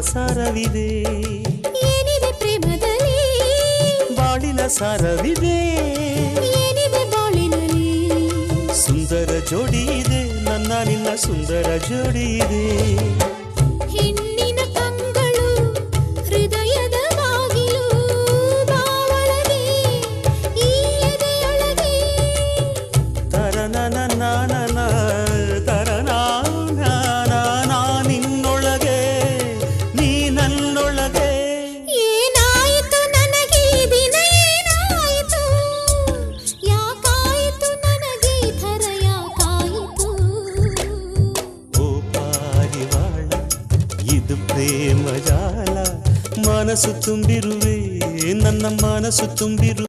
ಸಾರವಿದೆ ಏನಿದೆ ಪ್ರೇಮದಲ್ಲಿ ಬಾಳಿನ ಸಾರವಿದೆ ಏನಿದೆ ಬಾಳಿನಲ್ಲಿ ಸುಂದರ ಜೋಡಿ ಇದೆ ನನ್ನ ನಿನ್ನ ಸುಂದರ ಜೋಡಿ ಇದೆ ಹೆಣ್ಣಿನ ಕಂಗಳು ಹೃದಯದ ಬಾಗಿಲು ಬಾವಳಗೆ ಈ ಎದೆಯೊಳಗೆ ತರನನ ನಾನನ ತರನಾ ನಿನ್ನೊಳಗೆ ನೀ ನನ್ನೊಳಗೆ ಏನಾಯಿತು ನನಗೆ ದಿನ ಏನಾಯಿತು ಯಾಕಾಯಿತು ನನಗೆ ಥರ ಯಾಕಾಯಿತು ಓ ಪಾರಿವಾಳ ಇದು ಪ್ರೇಮ ಜಾಲ ಮನಸ್ಸು ತುಂಬಿರುವೆ ನನ್ನ ಮನಸ್ಸು ತುಂಬಿರು